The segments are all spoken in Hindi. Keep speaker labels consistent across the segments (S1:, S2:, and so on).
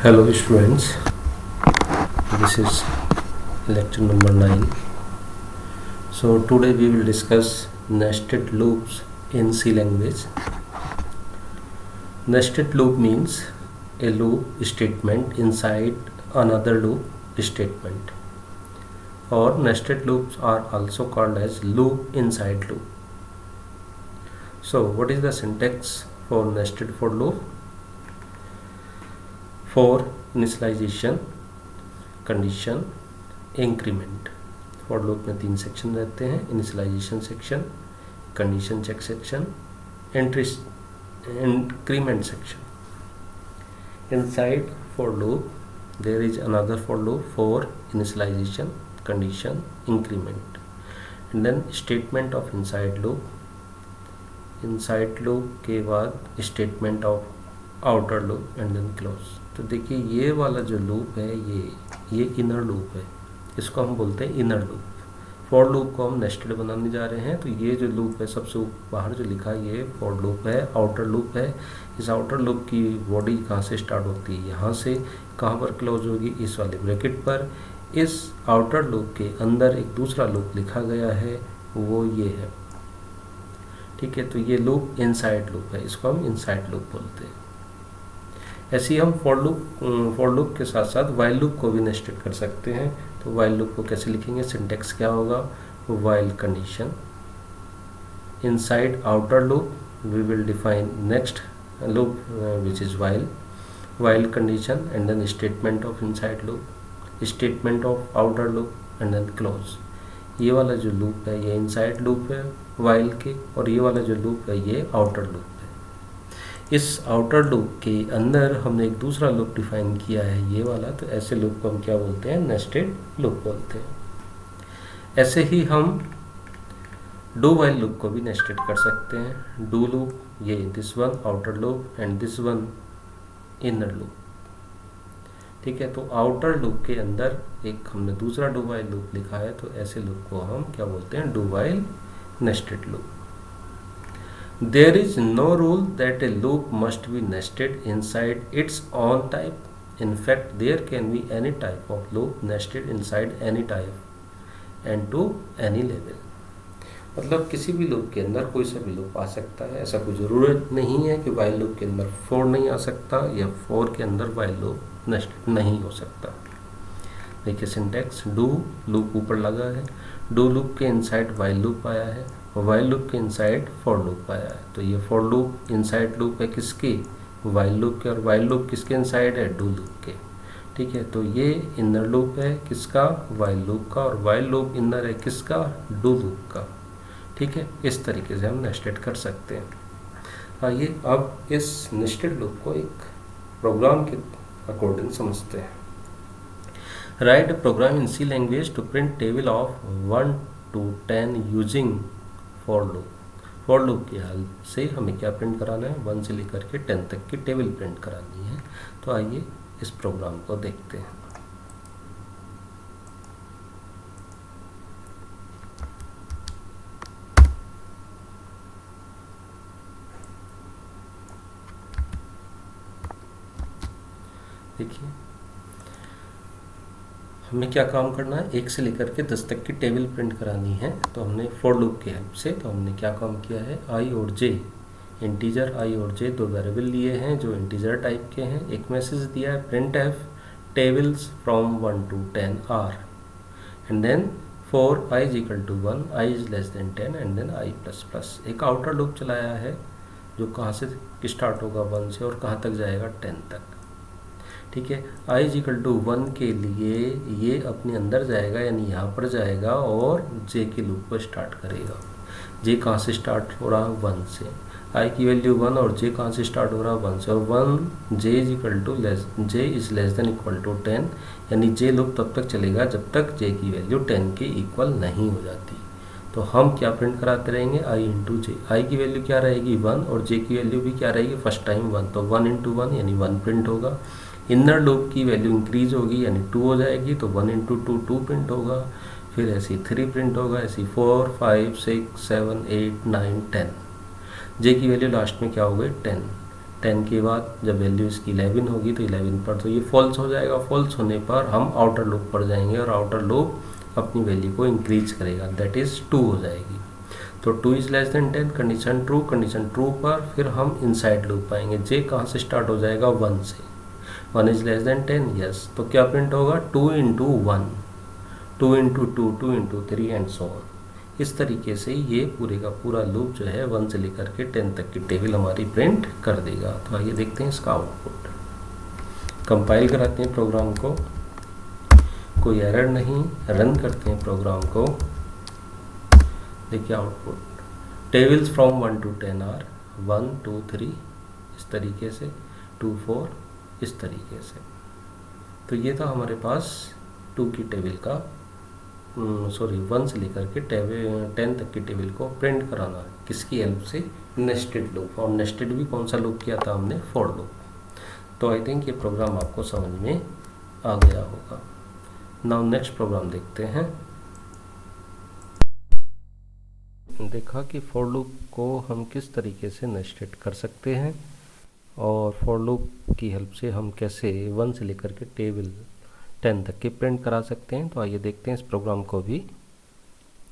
S1: Hello students, this is lecture number 9. So today we will discuss nested loops in C language. Nested loop means a loop statement inside another loop statement, or nested loops are also called as loop inside loop. So what is the syntax for nested for loop? For initialization, condition, increment. For loop में 3 सेक्शन रहते हैं: initialization section, condition check section, increment section. Inside for loop there is another for loop for initialization, condition, increment, and then statement of inside loop. Inside loop के बाद statement of outer loop and then close. तो देखिए ये वाला जो लूप है ये इनर लूप है, इसको हम बोलते हैं इनर लूप. फॉर लूप को हम नेस्टेड बनाने जा रहे हैं, तो ये जो लूप है सबसे बाहर जो लिखा है ये फॉर लूप है, आउटर लूप है. इस आउटर लूप की बॉडी कहाँ से स्टार्ट होती है? यहाँ से. कहाँ पर क्लोज होगी? इस वाले ब्रैकेट पर. इस आउटर लूप के अंदर एक दूसरा लूप लिखा गया है, वो ये है. ठीक है, तो ये लूप इनसाइड लूप है, इसको हम इनसाइड लूप बोलते हैं. ऐसे ही हम फॉर लूप के साथ साथ वाइल लूप को भी नेस्टेड कर सकते हैं. तो वाइल लूप को कैसे लिखेंगे? सिंटेक्स क्या होगा? While condition inside outer loop we will define next loop which is while condition and then statement of inside loop, statement of outer loop and then close. ये वाला जो लूप है ये इनसाइड लूप है वाइल के, और ये वाला जो लूप है ये आउटर लूप है. इस आउटर लूप के अंदर हमने एक दूसरा लूप डिफाइन किया है ये वाला, तो ऐसे लूप को हम क्या बोलते हैं? नेस्टेड लूप बोलते हैं. ऐसे ही हम डू वाइल लूप को भी नेस्टेड कर सकते हैं. डू लूप ये this one outer loop and this one inner loop. ठीक है, तो आउटर लूप के अंदर एक हमने दूसरा डू वाइल लूप लिखा है, तो ऐसे लूप को हम क्या बोलते हैं? Do while nested loop. There is no rule that a loop must be nested inside its own type. In fact, there can be any type of loop nested inside any type and to any level. मतलब किसी भी लूप के अंदर कोई सा भी लूप आ सकता है. ऐसा कोई ज़रूरत नहीं है कि वाइल लूप के अंदर फोर नहीं आ सकता या फोर के अंदर वाइल लूप नेस्टेड नहीं हो सकता. देखिए सिंटेक्स, डू लूप ऊपर लगा है, डू लूप के इनसाइड वाइल लूप आया है, वाइल लूप के इनसाइड फॉर लूप आया है. तो ये फॉर लूप इनसाइड लूप है किसके? वाइल लूप के. और वाइल लूप किसके इनसाइड है? डू लूप के. ठीक है, तो ये इनर लूप है किसका? वाइल लूप का. और वाइल लूप इनर है किसका? डू लूप का. ठीक है, इस तरीके से हम नेस्टेड कर सकते हैं. आइए अब इस नेस्टेड लूप को एक प्रोग्राम के अकॉर्डिंग समझते हैं. Write a program in C language to print table of 1 to 10 using for loop. For loop की हेल्प से हमें क्या प्रिंट कराना है? 1 से लेकर के 10 तक की टेबल प्रिंट करानी है. तो आइए इस प्रोग्राम को देखते हैं. देखिए हमें क्या काम करना है? 1 से लेकर के 10 तक की टेबल प्रिंट करानी है. तो हमने फॉर लूप की हेल्प से तो हमने क्या काम किया है? आई और जे, इंटीजर आई और जे दो वेरिएबल लिए हैं जो इंटीजर टाइप के हैं. एक मैसेज दिया है print f tables from 1 to 10 are, and then for i is equal to 1, i is less than 10 and then i plus plus. एक आउटर लूप चलाया है जो कहाँ से स्टार्ट होगा? 1 से, और कहाँ तक जाएगा? 10 तक. ठीक है, आई इज इक्वल टू 1 के लिए ये अपने अंदर जाएगा यानी यहाँ पर जाएगा और जे के लूप को स्टार्ट करेगा. जे कहाँ से स्टार्ट हो रहा है? 1 से. आई की वैल्यू 1 और जे कहाँ से स्टार्ट हो रहा है? 1 से. और 1 J is equal to J is less than equal to 10, यानी जे लूप तब तक चलेगा जब तक जे की वैल्यू 10 के इक्वल नहीं हो जाती. तो हम क्या प्रिंट कराते रहेंगे? आई इंटू जे. आई की वैल्यू क्या रहेगी? 1, और जे की वैल्यू भी क्या रहेगी? फर्स्ट टाइम 1, तो 1 इंटू 1 यानी 1 प्रिंट होगा. इनर लूप की वैल्यू इंक्रीज होगी यानी 2 हो जाएगी, तो 1 इंटू 2 2 प्रिंट होगा. फिर ऐसी 3 प्रिंट होगा, ऐसी 4 5 6 7 8 9 10. जे की वैल्यू लास्ट में क्या हो गई? 10. 10 के बाद जब वैल्यू इसकी 11 होगी तो 11 पर तो ये फॉल्स हो जाएगा। फॉल्स होने पर हम आउटर लूप पर जाएंगे और आउटर लूप अपनी वैल्यू को इंक्रीज करेगा, दैट इज़ 2 हो जाएगी। तो 2 is less than 10, condition true पर फिर हम इनसाइड लूप पाएंगे। जे कहाँ से स्टार्ट हो जाएगा, 1 से। 1 इज़ लेस देन 10, यस, तो क्या प्रिंट होगा, 2 into 1, 2 into 2, 2 into 3 and so on. इस तरीके से ये पूरे का पूरा लूप जो है 1 से लेकर के 10 तक की टेबल हमारी प्रिंट कर देगा। तो आइए देखते हैं इसका आउटपुट। कंपाइल कराते हैं प्रोग्राम को, कोई एरर नहीं, रन करते हैं प्रोग्राम को। देखिए output, tables from 1 to 10 are 1 2 3 इस तरीके से, 2 4 इस तरीके से। तो ये था हमारे पास 2 की टेबल का 1 से लेकर के 10 तक की टेबल को प्रिंट कराना, किसकी हेल्प से, नेस्टेड लूप। और नेस्टेड भी कौन सा लूप किया था हमने, फॉर लूप। तो आई थिंक ये प्रोग्राम आपको समझ में आ गया होगा। नाउ नेक्स्ट प्रोग्राम देखते हैं। देखा कि फॉर लूप को हम किस तरीके से नेस्टेड कर सकते हैं और फॉर लूप की हेल्प से हम कैसे 1 से लेकर के टेबल 10 तक के प्रिंट करा सकते हैं। तो आइए देखते हैं इस प्रोग्राम को भी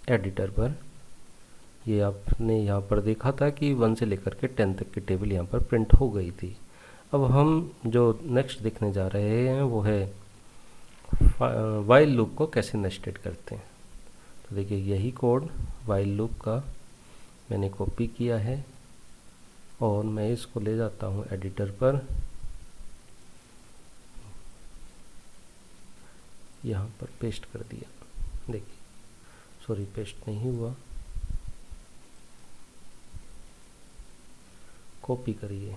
S1: एडिटर पर। ये आपने यहाँ पर देखा था कि 1 से लेकर के 10 तक की टेबल यहाँ पर प्रिंट हो गई थी। अब हम जो नेक्स्ट देखने जा रहे हैं वो है वाइल लूप को कैसे नेस्टेड करते हैं। तो देखिए यही कोड वाइल लूप का मैंने कॉपी किया है और मैं इसको ले जाता हूँ एडिटर पर। यहाँ पर पेस्ट कर दिया, देखिए, सॉरी पेस्ट नहीं हुआ, कॉपी करिए,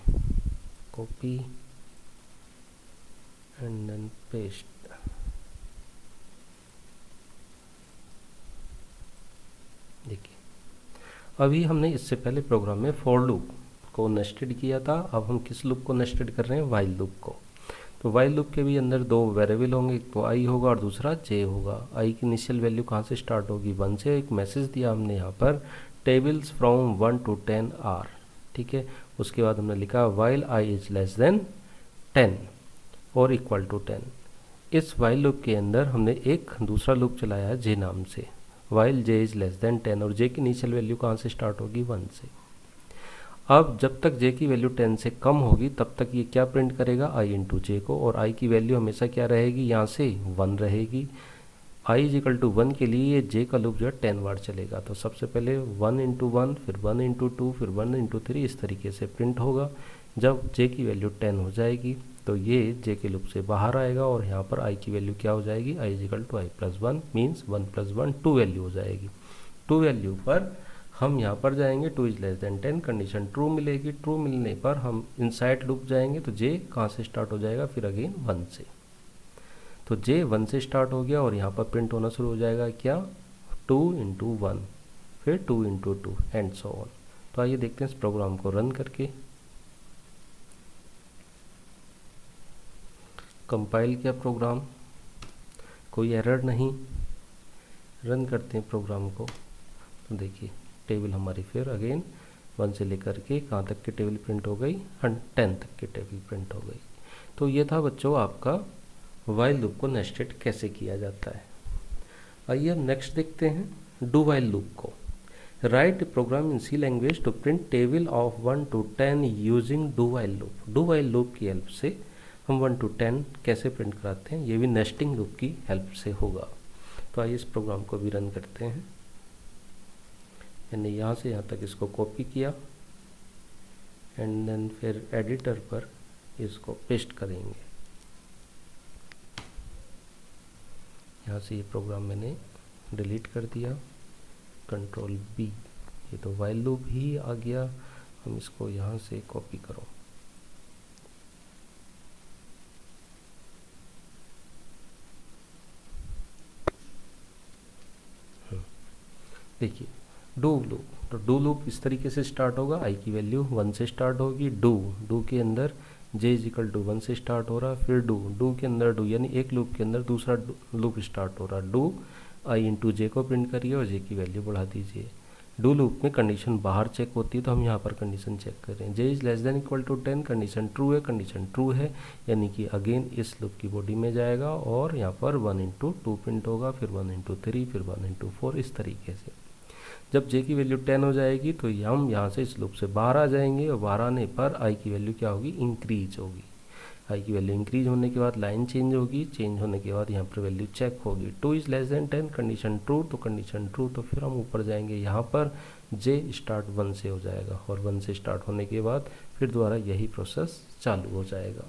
S1: कॉपी एंड देन पेस्ट। देखिए अभी हमने इससे पहले प्रोग्राम में फॉर लूप को नेस्टेड किया था, अब हम किस लूप को नेस्टेड कर रहे हैं, वाइल लूप को। तो वाइल लूप के भी अंदर 2 वेरिएबल होंगे, एक तो आई होगा और दूसरा जे होगा। आई की इनिशियल वैल्यू कहाँ से स्टार्ट होगी, 1 से। एक मैसेज दिया हमने यहाँ पर, टेबल्स फ्रॉम 1 to 10 आर, ठीक है। उसके बाद हमने लिखा while I is less than 10 और इक्वल टू 10। इस वाइल लूप के अंदर हमने एक दूसरा लूप चलाया है जे नाम से, while J is less than 10, और जे की इनिशियल वैल्यू कहाँ से स्टार्ट होगी, 1 से। अब जब तक जे की वैल्यू 10 से कम होगी तब तक ये क्या प्रिंट करेगा, आई इंटू जे को, और आई की वैल्यू हमेशा क्या रहेगी, यहाँ से 1 रहेगी। आई इज इक्वल टू 1 के लिए ये जे का लूप जो है 10 बार चलेगा। तो सबसे पहले 1 इंटू 1, फिर 1 इंटू 2, फिर 1 इंटू 3, इस तरीके से प्रिंट होगा। जब जे की वैल्यू 10 हो जाएगी तो ये जे के लूप से बाहर आएगा और यहाँ पर आई की वैल्यू क्या हो जाएगी, I is equal to I plus 1, means 1 प्लस 1 2 वैल्यू हो जाएगी। 2 वैल्यू पर हम यहाँ पर जाएंगे, 2 is less than 10, condition true मिलेगी। ट्रू मिलने पर हम इनसाइड लूप जाएंगे, तो जे कहाँ से स्टार्ट हो जाएगा, फिर अगेन 1 से। तो जे 1 से स्टार्ट हो गया और यहाँ पर प्रिंट होना शुरू हो जाएगा क्या, 2 इंटू 1, फिर 2 इंटू 2 एंड सो ऑन। तो आइए देखते हैं इस प्रोग्राम को रन करके। कंपाइल किया प्रोग्राम, कोई एरर नहीं, रन करते हैं प्रोग्राम को। तो देखिए टेबल हमारी फिर अगेन 1 से लेकर के कहाँ तक की टेबल प्रिंट हो गई, 10 तक की टेबल प्रिंट हो गई। तो ये था बच्चों आपका वाइल लूप को नेस्टेड कैसे किया जाता है। आइए अब नेक्स्ट देखते हैं डू वाइल लूप को। Write program in C language to print table of 1 to 10 using do while loop. Do while loop की हेल्प से हम 1 to 10 कैसे प्रिंट कराते हैं, ये भी नेस्टिंग लूप की हेल्प से होगा। तो आइए इस प्रोग्राम को भी रन करते हैं। मैंने यहाँ से यहाँ तक इसको कॉपी किया एंड देन फिर एडिटर पर इसको पेस्ट करेंगे। यहाँ से ये प्रोग्राम मैंने डिलीट कर दिया, कंट्रोल बी, ये तो वाइल लूप ही आ गया। हम इसको यहाँ से कॉपी करो, देखिए डू लूप। तो डू लूप इस तरीके से स्टार्ट होगा, आई की वैल्यू 1 से स्टार्ट होगी, डू के अंदर जे इज इक्वल टू 1 से स्टार्ट हो रहा, फिर डू के अंदर डू, यानी एक लूप के अंदर दूसरा लूप स्टार्ट हो रहा, डू आई इंटू जे को प्रिंट करिए और जे की वैल्यू बढ़ा दीजिए। डू लूप में कंडीशन बाहर चेक होती है, तो हम यहाँ पर कंडीशन चेक कर रहे हैं। J is less than equal to 10, condition true है, कंडीशन ट्रू है, यानी कि अगेन इस लूप की बॉडी में जाएगा और यहाँ पर 1 इंटू 2 प्रिंट होगा, फिर 1 इंटू 3, फिर 1 इंटू 4, इस तरीके से। जब जे की वैल्यू 10 हो जाएगी तो हम यहाँ से इस लूप से बाहर आ जाएंगे, और बाहर आने पर आई की वैल्यू क्या होगी, इंक्रीज होगी। आई की वैल्यू इंक्रीज होने के बाद लाइन चेंज होगी, चेंज होने के बाद यहाँ पर वैल्यू चेक होगी। 2 is less than 10, condition true, तो कंडीशन ट्रू, तो फिर हम ऊपर जाएंगे, यहाँ पर जे स्टार्ट 1 से हो जाएगा, और 1 से स्टार्ट होने के बाद फिर दोबारा यही प्रोसेस चालू हो जाएगा।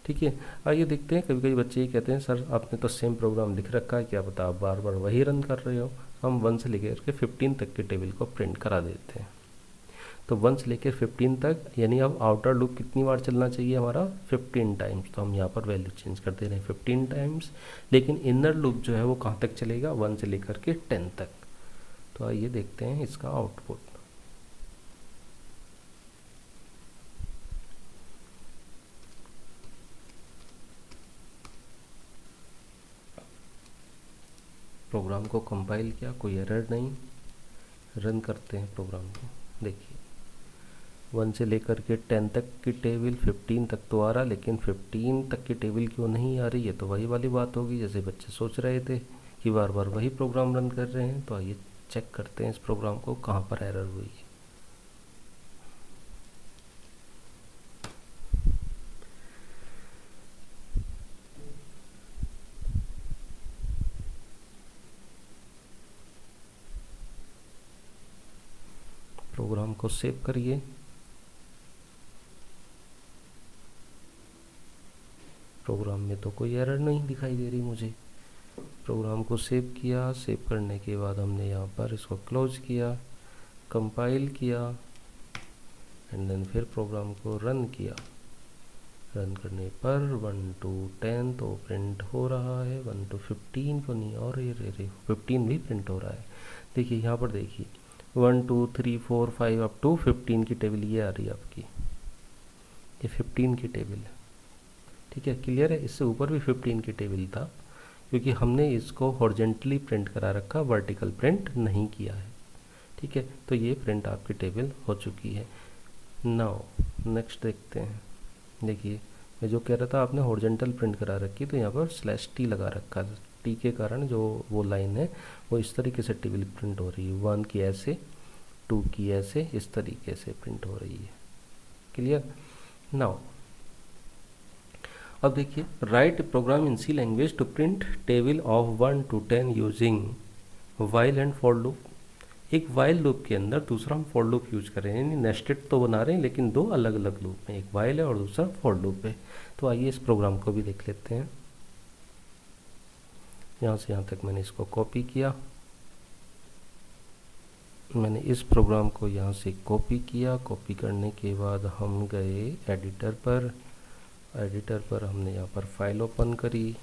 S1: ठीक है, आइए देखते हैं। कभी कभी बच्चे ये कहते हैं सर आपने तो सेम प्रोग्राम लिख रखा है, क्या पता आप बार बार वही रन कर रहे हो। हम 1 से लेकर के 15 तक के टेबल को प्रिंट करा देते हैं। तो 1 से लेकर 15 तक, यानी अब आउटर लूप कितनी बार चलना चाहिए हमारा, 15 टाइम्स। तो हम यहाँ पर वैल्यू चेंज कर दे रहे हैं 15 टाइम्स। लेकिन इनर लूप जो है वो कहाँ तक चलेगा, 1 से लेकर के 10 तक। तो आइए देखते हैं इसका आउटपुट। प्रोग्राम को कंपाइल किया, कोई एरर नहीं, रन करते हैं प्रोग्राम को। देखिए 1 से लेकर के 10 तक की टेबल 15 तक तो आ रहा, लेकिन 15 तक की टेबल क्यों नहीं आ रही है, तो वही वाली बात होगी जैसे बच्चे सोच रहे थे कि बार बार वही प्रोग्राम रन कर रहे हैं। तो आइए चेक करते हैं इस प्रोग्राम को कहाँ पर एरर हुई है। प्रोग्राम को सेव करिए। प्रोग्राम में तो कोई एरर नहीं दिखाई दे रही मुझे। प्रोग्राम को सेव किया, सेव करने के बाद हमने यहाँ पर इसको क्लोज किया, कंपाइल किया, एंड देन फिर प्रोग्राम को रन किया। रन करने पर 1 to 10 तो प्रिंट हो रहा है, 1 to 15 को नहीं, और ये 15 भी प्रिंट हो रहा है। देखिए यहाँ पर देखिए 1 2 3 4 5 अप टू 15 की टेबल ये आ रही है आपकी, ये 15 की टेबल है। ठीक है, क्लियर है। इससे ऊपर भी 15 की टेबल था, क्योंकि हमने इसको हॉरिजेंटली प्रिंट करा रखा, वर्टिकल प्रिंट नहीं किया है। ठीक है, तो ये प्रिंट आपकी टेबल हो चुकी है। नाउ नेक्स्ट देखते हैं। देखिए मैं जो कह रहा था, आपने हॉरिजेंटल प्रिंट करा रखी, तो यहाँ पर /t लगा रखा है। टी के कारण जो वो लाइन है वो इस तरीके से टेबल प्रिंट हो रही है। 1 की ऐसे, 2 की ऐसे, इस तरीके से प्रिंट हो रही है। क्लियर। नाउ अब देखिए, write program in C language to print table of 1 to 10 using while and for loop. एक वाइल लूप के अंदर दूसरा हम फॉर लूप यूज कर रहे हैं, यानी नेस्टेड तो बना रहे हैं लेकिन दो अलग अलग लूप में, एक वाइल है और दूसरा फॉर लूप है। तो आइए इस प्रोग्राम को भी देख लेते हैं। यहाँ से यहाँ तक मैंने इसको कॉपी किया, मैंने इस प्रोग्राम को यहाँ से कॉपी किया। कॉपी करने के बाद हम गए एडिटर पर, एडिटर पर हमने यहाँ पर फाइल ओपन करी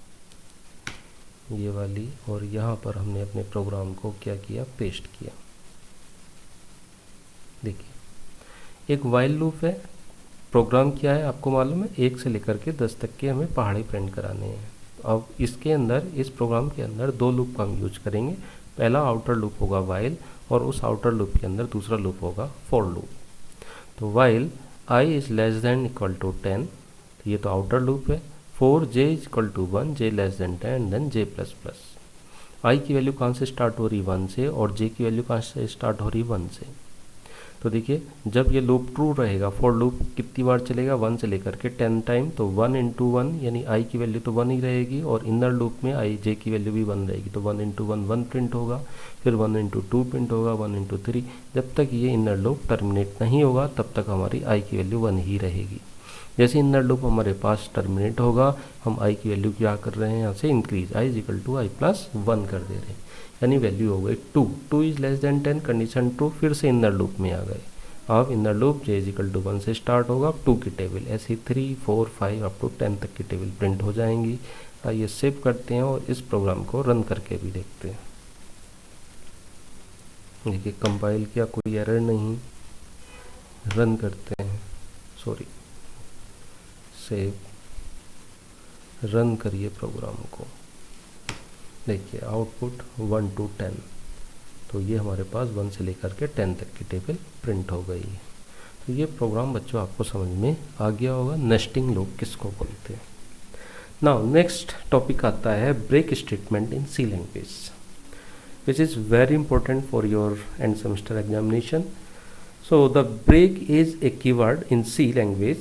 S1: ये वाली, और यहाँ पर हमने अपने प्रोग्राम को क्या किया, पेस्ट किया। देखिए एक वाइल लूप है, प्रोग्राम क्या है आपको मालूम है, 1 से लेकर के 10 तक के हमें पहाड़े प्रिंट कराने हैं। अब इसके अंदर, इस प्रोग्राम के अंदर दो लूप का हम यूज करेंगे। पहला आउटर लूप होगा वाइल, और उस आउटर लूप के अंदर दूसरा लूप होगा फॉर लूप। तो while i is less than equal to 10, तो ये तो आउटर लूप है। For j is equal to 1, j less than 10, then j plus plus. i की वैल्यू कहाँ से स्टार्ट हो रही, 1 से, और j की वैल्यू कहाँ से स्टार्ट हो रही, 1 से। तो देखिए जब ये लूप ट्रू रहेगा, फॉर लूप कितनी बार चलेगा, 1 से लेकर के 10 टाइम, तो 1 इंटू 1, यानी i की वैल्यू तो 1 ही रहेगी, और इनर लूप में i j की वैल्यू भी 1 रहेगी, तो 1 इंटू 1 1 प्रिंट होगा, फिर 1 इंटू 2 प्रिंट होगा, 1 इंटू 3। जब तक ये इनर लूप टर्मिनेट नहीं होगा तब तक हमारी i की वैल्यू 1 ही रहेगी। जैसे इनर लूप हमारे पास टर्मिनेट होगा, हम i की वैल्यू क्या कर रहे हैं, यहाँ से increase, i is equal to i plus 1 कर दे रहे हैं, यानी वैल्यू हो गई 2। 2 is less than 10, condition true, फिर से इनर लूप में आ गए। अब inner loop j is equal to 1 से स्टार्ट होगा, 2 की टेबल, ऐसे 3 4 5 अप टू 10 तक की टेबल प्रिंट हो जाएंगी। आइए सेव करते हैं और इस प्रोग्राम को रन करके भी देखते हैं। देखिए कंपाइल किया, कोई एरर नहीं, रन करते हैं, सॉरी सेव, रन करिए प्रोग्राम को। देखिए आउटपुट 1 to 10, तो ये हमारे पास 1 से लेकर के 10 तक की टेबल प्रिंट हो गई है। तो ये प्रोग्राम बच्चों आपको समझ में आ गया होगा, नेस्टिंग लूप किसको बोलते हैं। नाउ नेक्स्ट टॉपिक आता है break statement in C language, which is very important for your end semester examination. So the break is a keyword in C language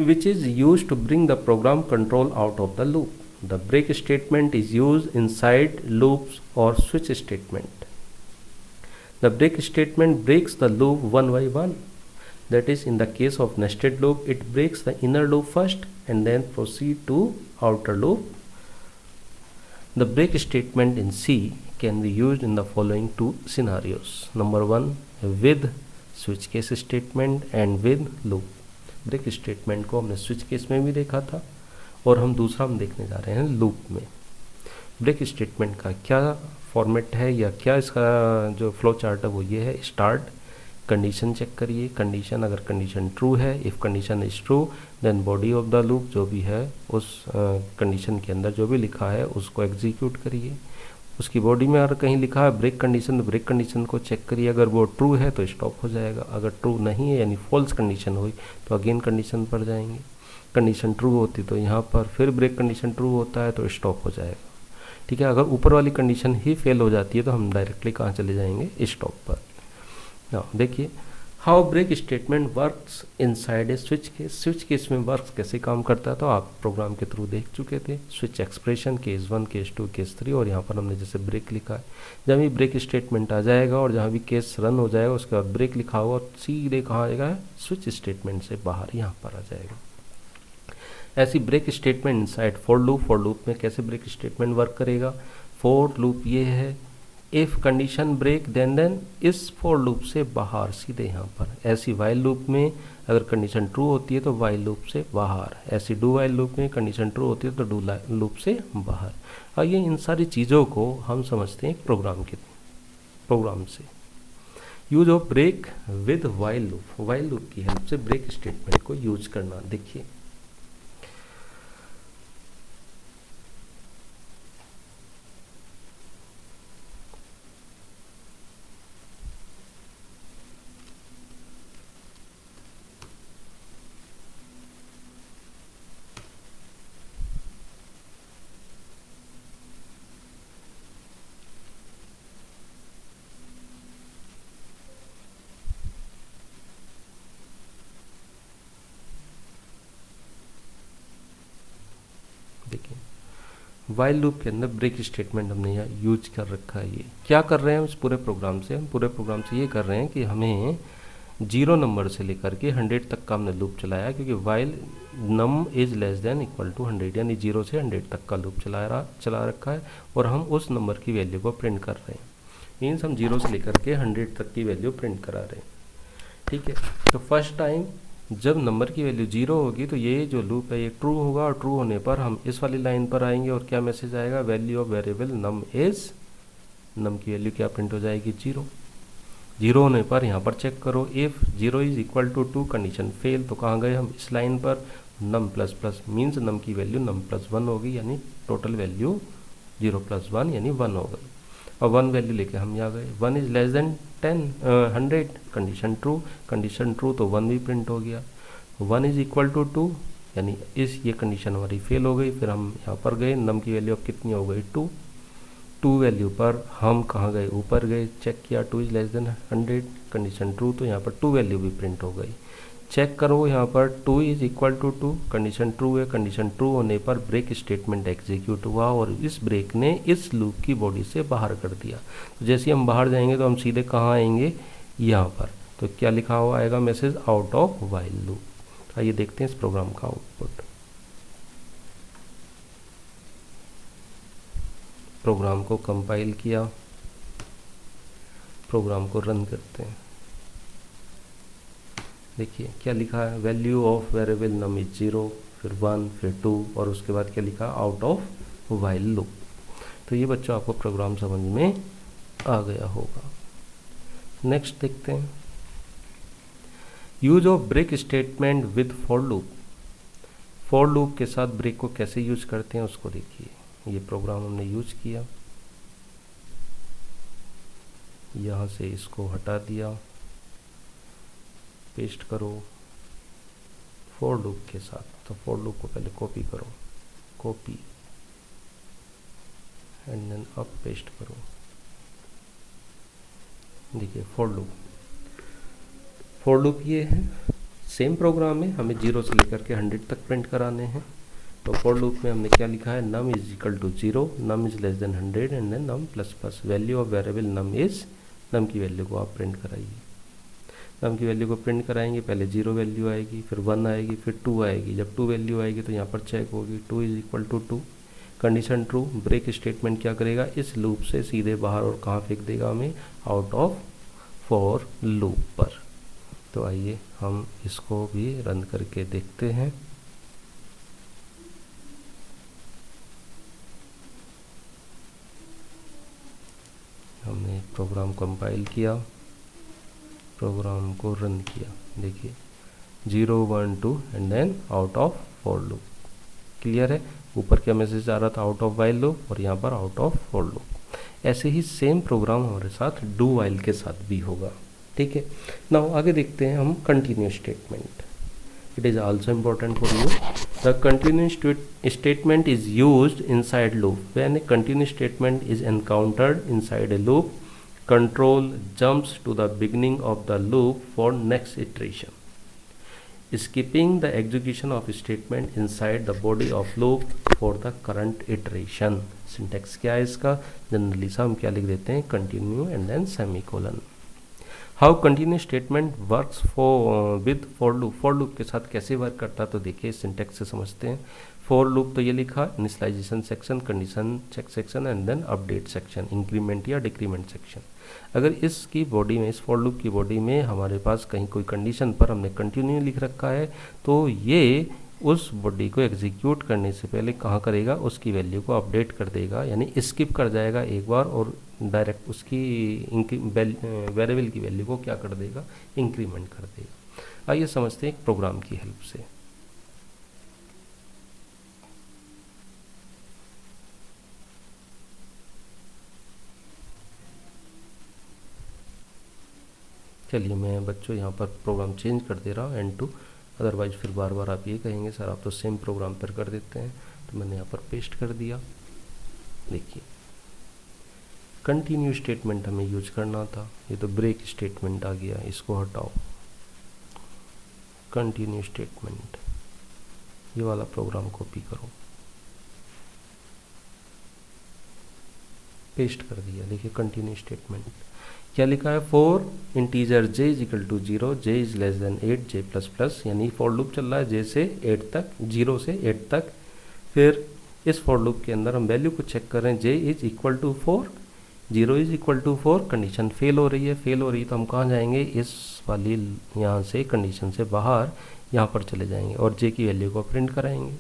S1: which is used to bring the program control out of the loop. The break statement is used inside loops or switch statement. The break statement breaks the loop one by one. That is, in the case of nested loop, it breaks the inner loop first and then proceed to outer loop. The break statement in C can be used in the following two scenarios. Number 1, with switch case statement and with loop. Break statement को हमने स्विच केस में भी देखा था और हम दूसरा देखने जा रहे हैं लूप में। ब्रेक स्टेटमेंट का क्या फॉर्मेट है या क्या इसका जो फ्लो चार्ट है वो ये है। स्टार्ट, कंडीशन चेक करिए, कंडीशन अगर कंडीशन ट्रू है, if condition is true then body of the loop जो भी है उस कंडीशन के अंदर जो भी लिखा है उसको एग्जीक्यूट करिए। उसकी बॉडी में अगर कहीं लिखा है ब्रेक कंडीशन तो ब्रेक कंडीशन को चेक करिए, अगर वो ट्रू है तो स्टॉप हो जाएगा, अगर ट्रू नहीं है यानी फॉल्स कंडीशन हुई तो अगेन कंडीशन पर जाएंगे। कंडीशन ट्रू होती तो यहाँ पर फिर ब्रेक कंडीशन ट्रू होता है तो स्टॉप हो जाएगा। ठीक है, अगर ऊपर वाली कंडीशन ही फेल हो जाती है तो हम डायरेक्टली कहाँ चले जाएंगे, स्टॉप पर। देखिए how break statement works inside a switch case. Switch case में वर्क्स कैसे काम करता है तो आप प्रोग्राम के थ्रू देख चुके थे। Switch expression case 1, case 2, case 3 और यहाँ पर हमने जैसे ब्रेक लिखा है। जब भी ब्रेक स्टेटमेंट आ जाएगा और जहाँ भी केस रन हो जाएगा उसके बाद ब्रेक लिखा होगा और सीधे कहाँ आएगा, स्विच स्टेटमेंट से बाहर यहाँ पर आ जाएगा। ऐसी break statement inside for loop में कैसे ब्रेक स्टेटमेंट वर्क करेगा। फॉर लूप ये है, इफ़ कंडीशन ब्रेक देन इस फॉर लूप से बाहर सीधे यहाँ पर। ऐसी वाइल लूप में अगर कंडीशन ट्रू होती है तो वाइल लूप से बाहर, ऐसी डू वाइल लूप में कंडीशन ट्रू होती है तो डू लूप से बाहर। और ये इन सारी चीज़ों को हम समझते हैं प्रोग्राम से। Use of break with while loop की हेल्प से ब्रेक स्टेटमेंट को यूज करना। देखिए वाइल लूप के अंदर ब्रेक स्टेटमेंट हमने यहाँ यूज कर रखा है। ये क्या कर रहे हैं इस पूरे प्रोग्राम से, हम पूरे प्रोग्राम से ये कर रहे हैं कि हमें 0 नंबर से लेकर के 100 तक का हमने लूप चलाया, क्योंकि while num is less than equal to 100 यानी 0 से 100 तक का लूप चला रखा है और हम उस नंबर की वैल्यू को प्रिंट कर रहे हैं। मीन्स हम 0 से लेकर के 100 तक की वैल्यू प्रिंट करा रहे हैं। ठीक है, तो फर्स्ट टाइम जब नंबर की वैल्यू 0 होगी तो ये जो लूप है ये ट्रू होगा और ट्रू होने पर हम इस वाली लाइन पर आएंगे और क्या मैसेज आएगा, वैल्यू ऑफ वेरिएबल नम की वैल्यू क्या प्रिंट हो जाएगी, 0 होने पर यहाँ पर चेक करो, if 0 is equal to 2 condition fail, तो कहाँ गए हम, इस लाइन पर num plus plus means num की वैल्यू नम प्लस 1 होगी यानी टोटल वैल्यू 0 प्लस 1 यानी 1 हो गई और 1 वैल्यू लेके हम यहाँ गए। 1 is less than 100 condition true तो 1 भी प्रिंट हो गया। 1 इज इक्वल टू 2 यानी ये कंडीशन हमारी फेल हो गई। फिर हम यहाँ पर गए, नम की वैल्यू अब कितनी हो गई, 2 वैल्यू पर हम कहाँ गए, ऊपर गए, चेक किया 2 is less than 100 condition true तो यहाँ पर 2 वैल्यू भी प्रिंट हो गई। चेक करो यहाँ पर 2 is equal to 2 condition true है, कंडीशन ट्रू होने पर ब्रेक स्टेटमेंट एग्जीक्यूट हुआ और इस ब्रेक ने इस लूप की बॉडी से बाहर कर दिया। तो जैसे हम बाहर जाएंगे तो हम सीधे कहाँ आएंगे, यहाँ पर, तो क्या लिखा हुआ आएगा message, out of while loop. आइए देखते हैं इस प्रोग्राम का आउटपुट। प्रोग्राम को कंपाइल किया, प्रोग्राम को रन करते हैं। देखिए क्या लिखा है, value of variable num is 0, फिर 1, फिर 2 और उसके बाद क्या लिखा, आउट ऑफ वाइल लूप। तो ये बच्चों आपको प्रोग्राम समझ में आ गया होगा। नेक्स्ट देखते हैं, use of break statement with for loop. For loop के साथ ब्रेक को कैसे यूज करते हैं उसको देखिए। ये प्रोग्राम हमने यूज किया, यहाँ से इसको हटा दिया, पेस्ट करो फॉर लूप के साथ। तो फॉर लूप को पहले कॉपी करो, कॉपी एंड देन अब पेस्ट करो। देखिए फॉर लूप ये है, सेम प्रोग्राम है, हमें 0 से लेकर के 100 तक प्रिंट कराने हैं। तो फॉर लूप में हमने क्या लिखा है, num is equal to 0, num is less than 100 and then num plus plus, value of variable num is, num की वैल्यू को आप प्रिंट कराइए। नम की वैल्यू को प्रिंट कराएंगे, पहले 0 वैल्यू आएगी, फिर 1 आएगी, फिर 2 आएगी। जब 2 वैल्यू आएगी तो यहाँ पर चेक होगी 2 is equal to 2, condition true. Break statement क्या करेगा, इस लूप से सीधे बाहर और कहाँ फेंक देगा हमें, आउट ऑफ फॉर लूप पर। तो आइए हम इसको भी रन करके देखते हैं। हमने प्रोग्राम कंपाइल किया, प्रोग्राम को रन किया, देखिए 0 1 2 and then out of for loop. Clear है, ऊपर क्या मैसेज आ रहा था, आउट ऑफ वाइल लूप, और यहाँ पर आउट ऑफ फॉर लूप। ऐसे ही सेम प्रोग्राम हमारे साथ डू वाइल के साथ भी होगा। ठीक है, नाउ आगे देखते हैं हम continue statement. It is also important for you. The continue statement is used inside loop. When A continue statement is encountered inside a loop, control jumps to the beginning of the loop for next iteration, skipping the execution of statement inside the body of loop for the current iteration। Syntax क्या है इसका, जनरली सा हम क्या लिख देते हैं, continue and then semicolon. How continue statement works with for loop. For loop के साथ कैसे वर्क करता है, तो देखिए सिंटेक्स से समझते हैं। फॉर लूप तो ये लिखा, initialization section, condition check section and then update section, increment या डिक्रीमेंट सेक्शन। अगर इसकी बॉडी में, इस फॉर लूप की बॉडी में हमारे पास कहीं कोई कंडीशन पर हमने कंटिन्यू लिख रखा है, तो ये उस बॉडी को एग्जीक्यूट करने से पहले कहाँ करेगा, उसकी वैल्यू को अपडेट कर देगा, यानी स्किप कर जाएगा एक बार और डायरेक्ट उसकी वेरिएबल की वैल्यू को क्या कर देगा, इंक्रीमेंट कर देगा। आइए समझते हैं एक प्रोग्राम की हेल्प से। चलिए मैं बच्चों यहाँ पर प्रोग्राम चेंज कर दे रहा हूँ N2, अदरवाइज फिर बार बार आप ये कहेंगे सर आप तो सेम प्रोग्राम पर कर देते हैं। तो मैंने यहाँ पर पेस्ट कर दिया। देखिए कंटिन्यू स्टेटमेंट हमें यूज करना था, ये तो ब्रेक स्टेटमेंट आ गया, इसको हटाओ। कंटिन्यू स्टेटमेंट, ये वाला प्रोग्राम कॉपी करो, पेस्ट कर दिया। देखिए कंटिन्यू स्टेटमेंट क्या लिखा है, for integer j is equal to 0, j is less than 8, j plus plus, यानी फॉर लूप चल रहा है j से 8 तक, 0 से 8 तक। फिर इस फॉर लूप के अंदर हम वैल्यू को चेक कर रहे हैं, j is equal to 4, 0 is equal to 4। Condition fail हो रही है, तो हम कहाँ जाएंगे, इस वाली यहाँ से कंडीशन से बाहर यहाँ पर चले जाएंगे और j की वैल्यू को प्रिंट कराएंगे।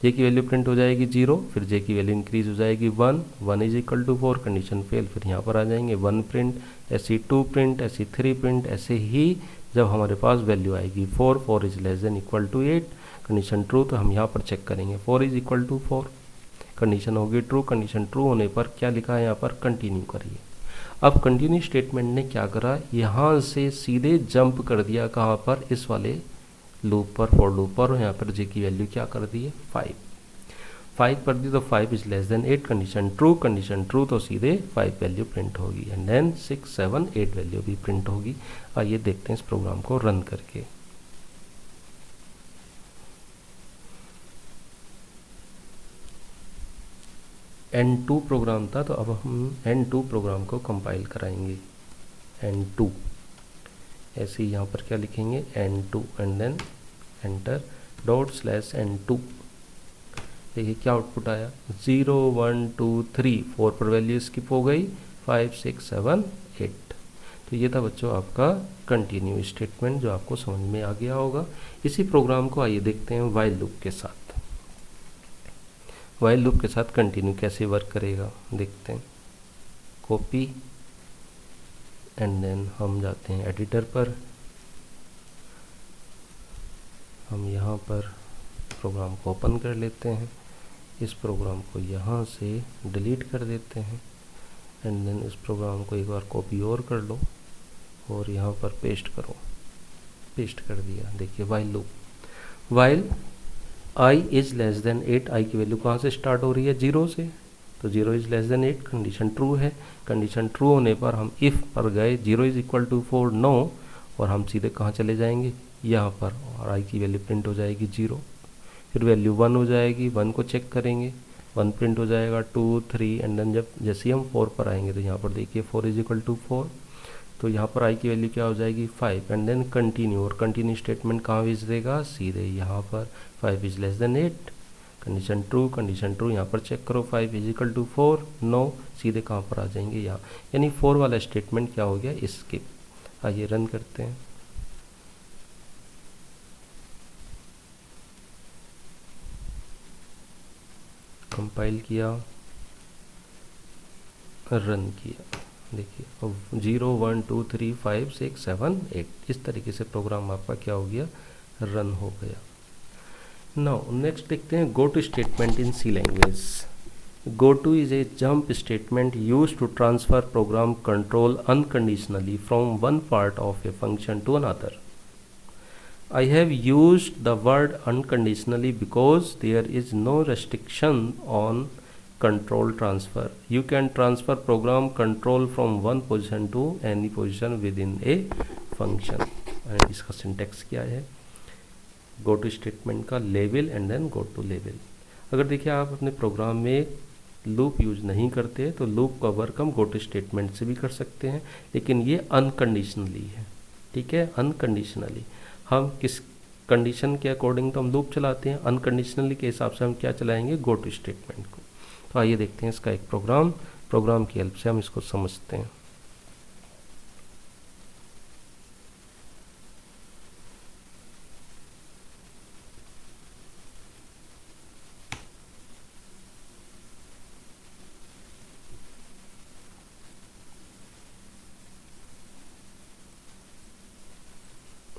S1: j की वैल्यू प्रिंट हो जाएगी 0, फिर j की वैल्यू इंक्रीज हो जाएगी 1, 1 is equal to 4, condition fail, फिर यहाँ पर आ जाएंगे 1 प्रिंट, ऐसी 2 प्रिंट, ऐसी 3 प्रिंट। ऐसे ही जब हमारे पास वैल्यू आएगी 4, 4 is less than equal to 8, condition true, तो हम यहाँ पर चेक करेंगे 4 इज इक्वल टू 4, कंडीशन होगी ट्रू। कंडीशन ट्रू होने पर क्या लिखा है यहाँ पर, कंटिन्यू करिए। अब कंटिन्यू स्टेटमेंट ने क्या करा, यहाँ से सीधे जंप कर दिया कहाँ पर, इस वाले लूप पर, फॉर लूप पर, और यहाँ पर j की वैल्यू क्या कर दी है, 5 कर दी। तो 5 is less than 8, condition true, तो सीधे 5 वैल्यू प्रिंट होगी एंड देन 6 7 8 वैल्यू भी प्रिंट होगी। आइए देखते हैं इस प्रोग्राम को रन करके। N2 प्रोग्राम था, तो अब हम N2 प्रोग्राम को कंपाइल कराएंगे। N2 ऐसे ही यहाँ पर क्या लिखेंगे, N2 and then enter ./N2। देखिए क्या आउटपुट आया, 0 1 2 3, 4 पर वैल्यू स्किप हो गई, 5 6 7 8। तो ये था बच्चों आपका कंटिन्यू स्टेटमेंट, जो आपको समझ में आ गया होगा। इसी प्रोग्राम को आइए देखते हैं वाइल लूप के साथ। वाइल लूप के साथ कंटिन्यू कैसे वर्क करेगा देखते हैं। कॉपी एंड देन हम जाते हैं एडिटर पर, हम यहाँ पर प्रोग्राम को ओपन कर लेते हैं, इस प्रोग्राम को यहाँ से डिलीट कर देते हैं एंड देन इस प्रोग्राम को एक बार कॉपी और कर लो और यहाँ पर पेस्ट करो, पेस्ट कर दिया। देखिए while loop, while I is less than 8, आई की वैल्यू कहाँ से स्टार्ट हो रही है, 0 से, तो 0 is less than 8, condition true है। कंडीशन ट्रू होने पर हम इफ़ पर गए, 0 इज इक्वल टू 4 नो, और हम सीधे कहाँ चले जाएंगे, यहाँ पर, और आई की वैल्यू प्रिंट हो जाएगी 0। फिर वैल्यू 1 हो जाएगी, 1 को चेक करेंगे, 1 प्रिंट हो जाएगा, 2 3, एंड देन जब जैसे ही हम 4 पर आएंगे तो यहाँ पर देखिए 4 इज इक्वल टू 4, तो यहाँ पर आई की वैल्यू क्या हो जाएगी 5, एंड देन कंटिन्यू, और कंटिन्यू स्टेटमेंट कहाँ भेज देगा, सीधे यहाँ पर 5 is less than 8, condition true, condition true, यहाँ पर चेक करो 5 इज इक्वल टू 4 नो, सीधे कहाँ पर आ जाएंगे यहाँ, यानी 4 वाला स्टेटमेंट क्या हो गया, स्किप। आइए रन करते हैं। कंपाइल किया, रन किया, देखिए अब 0 1 2 3 5 6 7 8 इस तरीके से प्रोग्राम आपका क्या हो गया, रन हो गया। नाउ नेक्स्ट देखते हैं go to statement in C language. Go to is a jump statement use to transfer program control unconditionally from one part of a function to another. I have used the word unconditionally because there is no restriction on control transfer. You can transfer program control from one position to any position within a function. And इसका syntax क्या है, go to statement का level and then go to level. अगर देखिए आप अपने प्रोग्राम में लूप यूज नहीं करते तो लूप का वर्क हम go to स्टेटमेंट से भी कर सकते हैं, लेकिन ये अनकंडीशनली है, ठीक है, अनकंडीशनली। हम किस कंडीशन के अकॉर्डिंग तो हम लूप चलाते हैं, अनकंडीशनली के हिसाब से हम क्या चलाएंगे, गो टू स्टेटमेंट को। तो आइए देखते हैं इसका एक प्रोग्राम की हेल्प से हम इसको समझते हैं।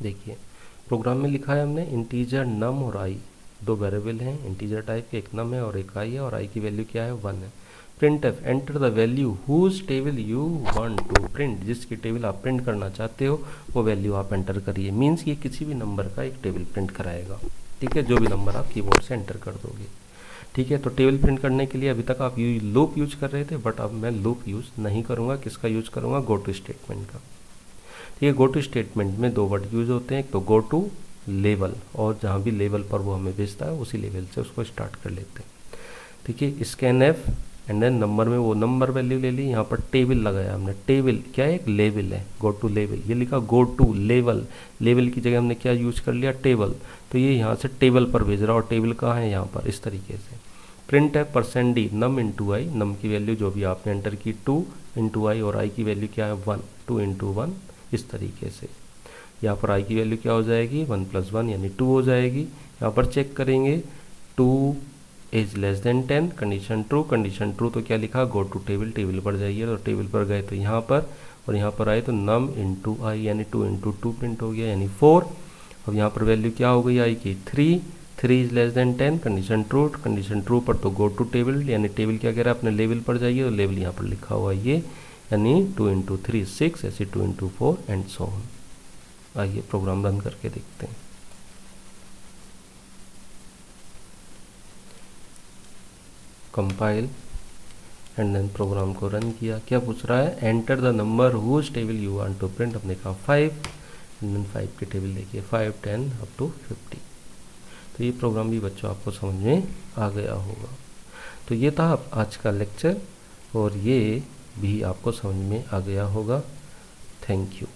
S1: देखिए प्रोग्राम में लिखा है हमने इंटीजर नम और आई, दो वेरिएबल हैं इंटीजर टाइप के, एक नम है और एक आई है, और आई की वैल्यू क्या है 1 है। Print F enter the value whose table you want to print, जिसकी टेबल आप प्रिंट करना चाहते हो वो वैल्यू आप एंटर करिए। मीन्स ये किसी भी नंबर का एक टेबल प्रिंट कराएगा, ठीक है, जो भी नंबर आप कीबोर्ड से एंटर कर दोगे, ठीक है। तो टेबल प्रिंट करने के लिए अभी तक आप लूप यूज कर रहे थे, बट अब मैं लूप यूज नहीं करूँगा, किसका यूज करूँगा, गो टू स्टेटमेंट का। ठीक है, गो टू स्टेटमेंट में दो वर्ड यूज होते हैं, एक तो गो टू लेवल, और जहाँ भी लेवल पर वो हमें भेजता है उसी लेवल से उसको स्टार्ट कर लेते हैं। ठीक है, scan F and then number में वो नंबर वैल्यू ले ली, यहाँ पर टेबल लगाया हमने, टेबल क्या है, एक लेवल है, गो टू लेवल, ये लिखा गो टू लेवल, लेवल की जगह हमने क्या यूज कर लिया, टेबल, तो ये यहाँ से टेबल पर भेज रहा है, और टेबल कहाँ है, यहाँ पर, इस तरीके से। प्रिंट है %d नम इंटू आई, नम की वैल्यू जो भी आपने एंटर की 2 इंटू आई, और आई की वैल्यू क्या है 1, 2 इंटू 1, इस तरीके से। यहाँ पर आई की वैल्यू क्या हो जाएगी 1 + 1 यानी 2 हो जाएगी। यहाँ पर चेक करेंगे 2 is less than 10, condition true, तो क्या लिखा, गो टू टेबल, टेबल पर जाइए, तो टेबल पर गए तो यहाँ पर, और यहाँ पर आए तो नम इंटू आई यानी 2 इंटू 2 प्रिंट हो गया यानी 4। अब यहाँ पर वैल्यू क्या हो गई आई की 3 is less than 10, condition true पर तो गो टू टेबल, यानी टेबल क्या कह रहा है, अपने लेवल पर जाइए, तो लेवल यहाँ पर लिखा हुआ है ये, यानी 2 इंटू 3 6, ऐसे 2 इंटू 4 एंड सो ऑन। आइए प्रोग्राम रन करके देखते हैं। कंपाइल एंड देन प्रोग्राम को रन किया, क्या पूछ रहा है, enter the number whose table you want to print, हमने कहा 5, एंड देन 5 की टेबल देखिए 5 10 अप टू 50। तो ये प्रोग्राम भी बच्चों आपको समझ में आ गया होगा। तो ये था आज का लेक्चर, और ये भी आपको समझ में आ गया होगा। Thank you.